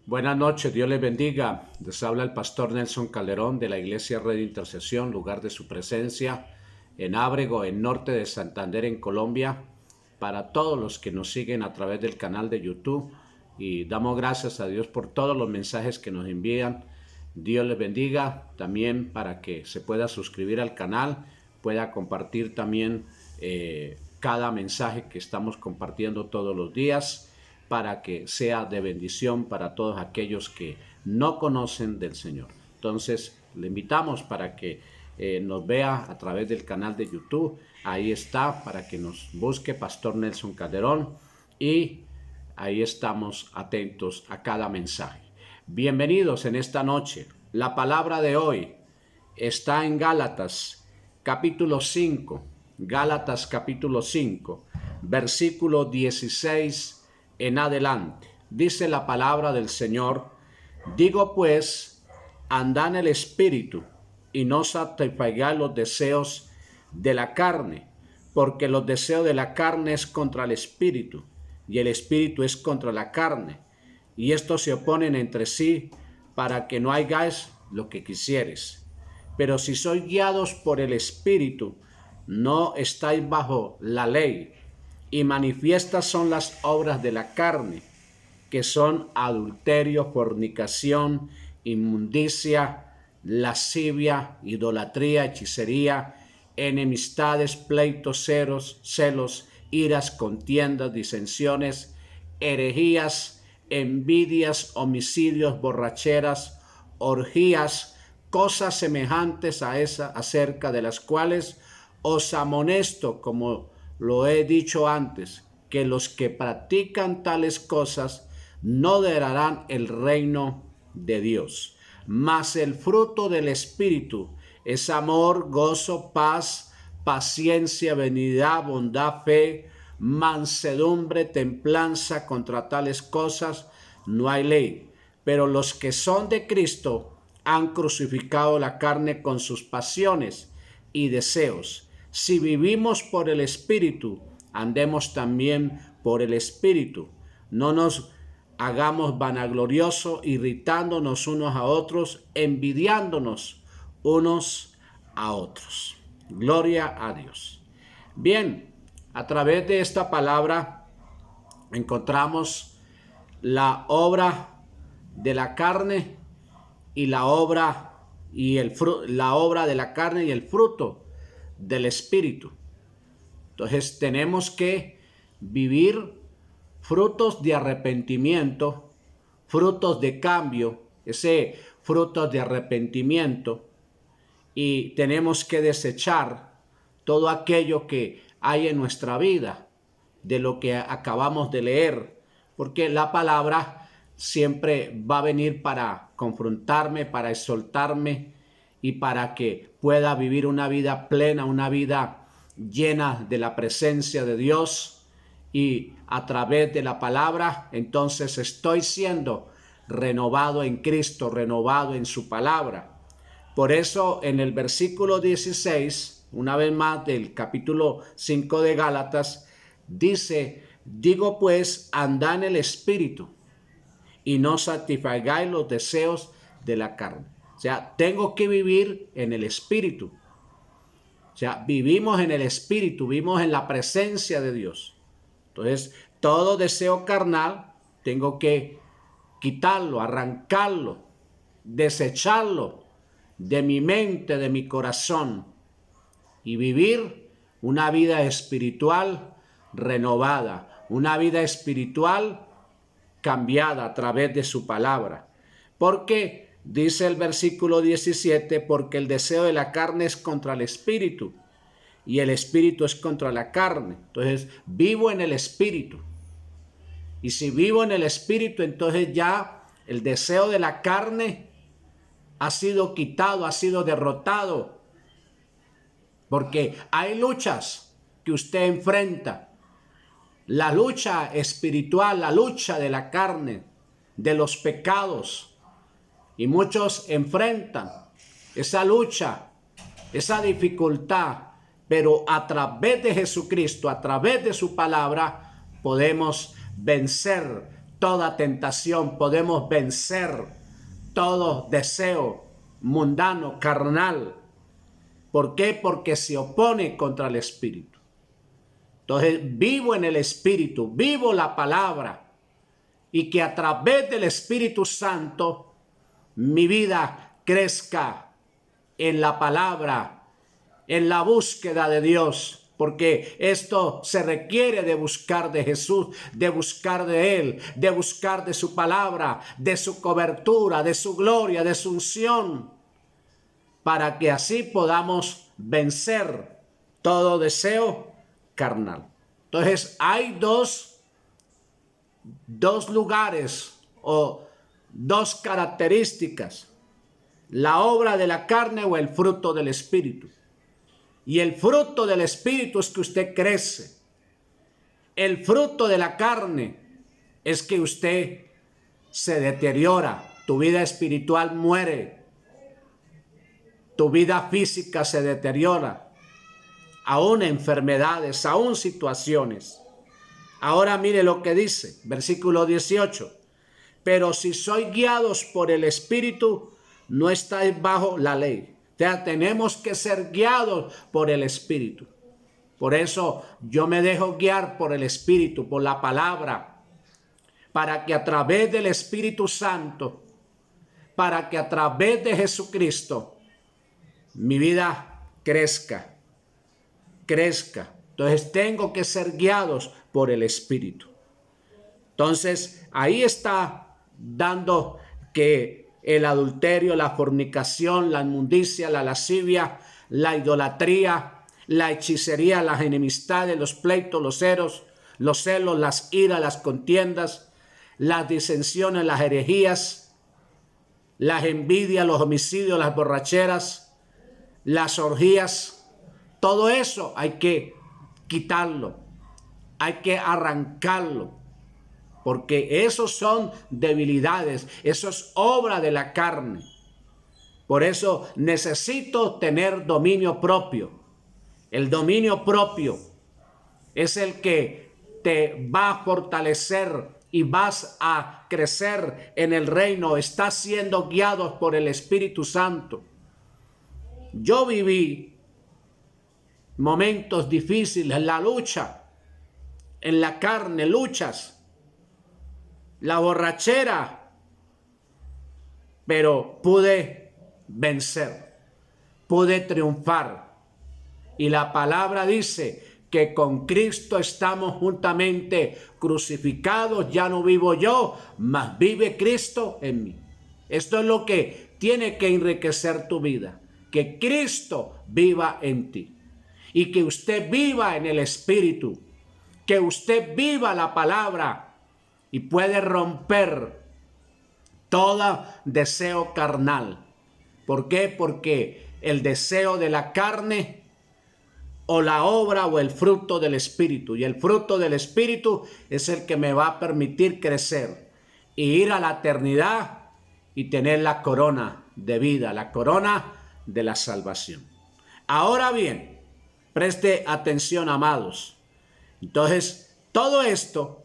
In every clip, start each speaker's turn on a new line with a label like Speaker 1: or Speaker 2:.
Speaker 1: Buenas noches, Dios les bendiga. Les habla el pastor Nelson Calderón de la Iglesia Red de Intercesión, lugar de su presencia, en Ábrego, en norte de Santander, en Colombia, para todos los que nos siguen a través del canal de YouTube. Y damos gracias a Dios por todos los mensajes que nos envían. Dios les bendiga. También para que se pueda suscribir al canal, pueda compartir también cada mensaje que estamos compartiendo todos los días, para que sea de bendición para todos aquellos que no conocen del Señor. Entonces, le invitamos para que nos vea a través del canal de YouTube. Ahí está, para que nos busque Pastor Nelson Calderón, y ahí estamos atentos a cada mensaje. Bienvenidos en esta noche. La palabra de hoy está en Gálatas capítulo 5. Gálatas capítulo 5, versículo 16 en adelante. Dice la palabra del Señor: digo pues, andad en el Espíritu, y no satisfagáis los deseos de la carne, porque los deseos de la carne es contra el Espíritu, y el Espíritu es contra la carne, y estos se oponen entre sí, para que no hagáis lo que quisieres. Pero si sois guiados por el Espíritu, no estáis bajo la ley. Y manifiestas son las obras de la carne, que son adulterio, fornicación, inmundicia, lascivia, idolatría, hechicería, enemistades, pleitos, celos, iras, contiendas, disensiones, herejías, envidias, homicidios, borracheras, orgías, cosas semejantes a esa, acerca de las cuales os amonesto, como lo he dicho antes, que los que practican tales cosas no heredarán el reino de Dios. Mas el fruto del Espíritu es amor, gozo, paz, paciencia, benignidad, bondad, fe, mansedumbre, templanza. Contra tales cosas no hay ley. Pero los que son de Cristo han crucificado la carne con sus pasiones y deseos. Si vivimos por el Espíritu, andemos también por el Espíritu. No nos hagamos vanagloriosos, irritándonos unos a otros, envidiándonos unos a otros. Gloria a Dios. Bien, a través de esta palabra encontramos la obra de la carne y la obra de la carne y el fruto del Espíritu. Entonces tenemos que vivir frutos de arrepentimiento, frutos de cambio, ese frutos de arrepentimiento, y tenemos que desechar todo aquello que hay en nuestra vida, de lo que acabamos de leer, porque la palabra siempre va a venir para confrontarme, para exhortarme, y para que pueda vivir una vida plena, una vida llena de la presencia de Dios. Y a través de la palabra, entonces estoy siendo renovado en Cristo, renovado en su palabra. Por eso en el versículo 16, una vez más del capítulo 5 de Gálatas, dice: digo pues, andad en el Espíritu, y no satisfagáis los deseos de la carne. O sea, tengo que vivir en el Espíritu. O sea, vivimos en el Espíritu, vivimos en la presencia de Dios. Entonces, todo deseo carnal tengo que quitarlo, arrancarlo, desecharlo de mi mente, de mi corazón, y vivir una vida espiritual renovada, una vida espiritual cambiada a través de su palabra. Porque dice el versículo 17, porque el deseo de la carne es contra el Espíritu, y el Espíritu es contra la carne. Entonces, vivo en el Espíritu. Y si vivo en el Espíritu, entonces ya el deseo de la carne ha sido quitado, ha sido derrotado. Porque hay luchas que usted enfrenta. La lucha espiritual, la lucha de la carne, de los pecados. Y muchos enfrentan esa lucha, esa dificultad, pero a través de Jesucristo, a través de su palabra, podemos vencer toda tentación, podemos vencer todo deseo mundano, carnal. ¿Por qué? Porque se opone contra el Espíritu. Entonces, vivo en el Espíritu, vivo la palabra, y que a través del Espíritu Santo mi vida crezca en la palabra, en la búsqueda de Dios, porque esto se requiere de buscar de Jesús, de buscar de Él, de buscar de su palabra, de su cobertura, de su gloria, de su unción, para que así podamos vencer todo deseo carnal. Entonces hay dos lugares o dos características: la obra de la carne o el fruto del Espíritu. Y el fruto del Espíritu es que usted crece. El fruto de la carne es que usted se deteriora, tu vida espiritual muere, tu vida física se deteriora, aún enfermedades, aún situaciones. Ahora mire lo que dice, versículo 18. Pero si sois guiados por el Espíritu, no estáis bajo la ley. O sea, tenemos que ser guiados por el Espíritu. Por eso yo me dejo guiar por el Espíritu, por la palabra, para que a través del Espíritu Santo, para que a través de Jesucristo, mi vida crezca. Entonces tengo que ser guiados por el Espíritu. Entonces ahí está dando que el adulterio, la fornicación, la inmundicia, la lascivia, la idolatría, la hechicería, las enemistades, los pleitos, los celos, las iras, las contiendas, las disensiones, las herejías, las envidias, los homicidios, las borracheras, las orgías, todo eso hay que quitarlo, hay que arrancarlo, porque esos son debilidades, eso es obra de la carne. Por eso necesito tener dominio propio. El dominio propio es el que te va a fortalecer y vas a crecer en el reino. Estás siendo guiados por el Espíritu Santo. Yo viví momentos difíciles, la lucha en la carne, luchas, la borrachera, pero pude vencer, pude triunfar. Y la palabra dice que con Cristo estamos juntamente crucificados, ya no vivo yo, mas vive Cristo en mí. Esto es lo que tiene que enriquecer tu vida, que Cristo viva en ti y que usted viva en el Espíritu, que usted viva la palabra y puede romper todo deseo carnal. ¿Por qué? Porque el deseo de la carne o la obra o el fruto del Espíritu, y el fruto del Espíritu es el que me va a permitir crecer y ir a la eternidad y tener la corona de vida, la corona de la salvación. Ahora bien, preste atención, amados. Entonces, todo esto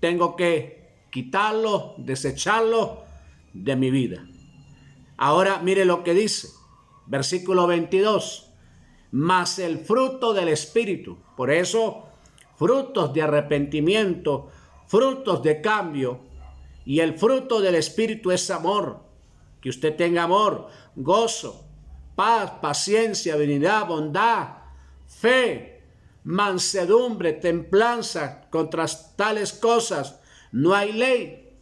Speaker 1: tengo que quitarlo, desecharlo de mi vida. Ahora mire lo que dice, versículo 22. Mas el fruto del Espíritu, por eso frutos de arrepentimiento, frutos de cambio, y el fruto del Espíritu es amor, que usted tenga amor, gozo, paz, paciencia, benignidad, bondad, fe, mansedumbre, templanza. Contra tales cosas no hay ley.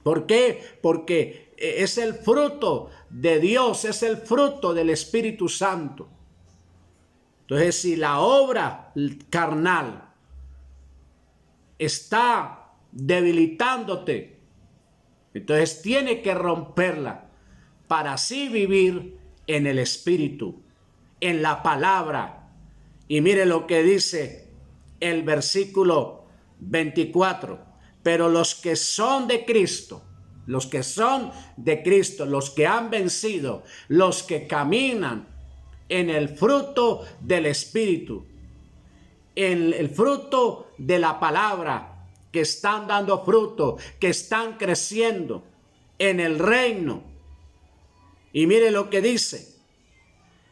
Speaker 1: ¿Por qué? Porque es el fruto de Dios, es el fruto del Espíritu Santo. Entonces, si la obra carnal está debilitándote, entonces tiene que romperla para así vivir en el Espíritu, en la palabra. Y mire lo que dice el versículo 24. Pero los que son de Cristo, los que son de Cristo, los que han vencido, los que caminan en el fruto del Espíritu, en el fruto de la palabra, que están dando fruto, que están creciendo en el reino. Y mire lo que dice.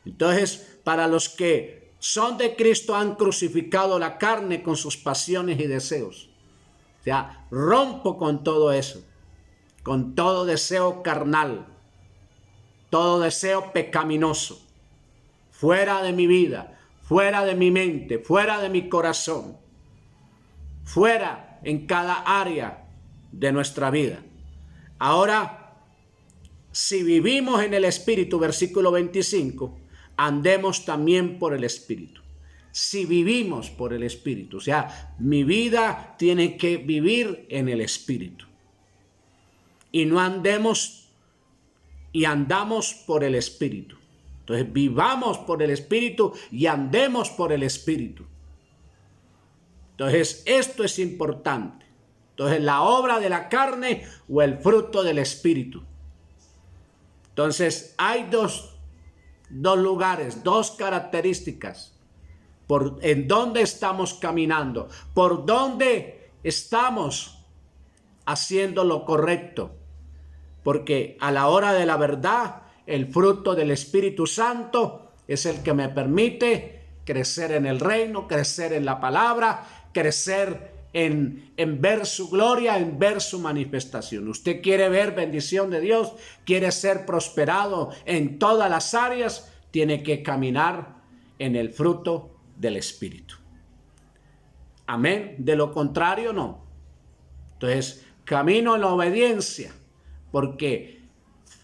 Speaker 1: Entonces, para los que son de Cristo han crucificado la carne con sus pasiones y deseos. O sea, rompo con todo eso, con todo deseo carnal, todo deseo pecaminoso, fuera de mi vida, fuera de mi mente, fuera de mi corazón, fuera en cada área de nuestra vida. Ahora, si vivimos en el Espíritu, versículo 25, andemos también por el Espíritu. Si vivimos por el Espíritu, o sea, mi vida tiene que vivir en el Espíritu. Y no andemos y andamos por el Espíritu. Entonces vivamos por el Espíritu y andemos por el Espíritu. Entonces esto es importante. Entonces la obra de la carne o el fruto del Espíritu. Entonces hay dos lugares, dos características en dónde estamos caminando, por dónde estamos haciendo lo correcto. Porque a la hora de la verdad, el fruto del Espíritu Santo es el que me permite crecer en el reino, crecer en la palabra, crecer en ver su gloria, en ver su manifestación. Usted quiere ver bendición de Dios, quiere ser prosperado en todas las áreas, tiene que caminar en el fruto del Espíritu. Amén. De lo contrario, no. Entonces, camino en la obediencia, porque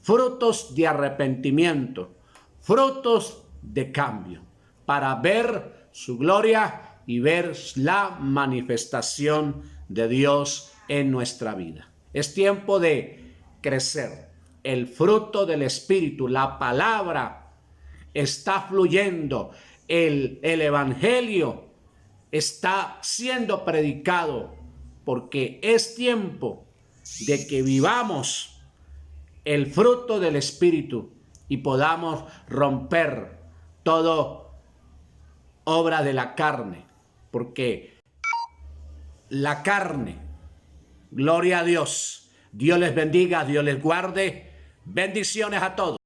Speaker 1: frutos de arrepentimiento, frutos de cambio, para ver su gloria y ver la manifestación de Dios en nuestra vida. Es tiempo de crecer. El fruto del Espíritu, la palabra está fluyendo. El Evangelio está siendo predicado, porque es tiempo de que vivamos el fruto del Espíritu y podamos romper toda obra de la carne, porque la carne, gloria a Dios, Dios les bendiga, Dios les guarde, bendiciones a todos.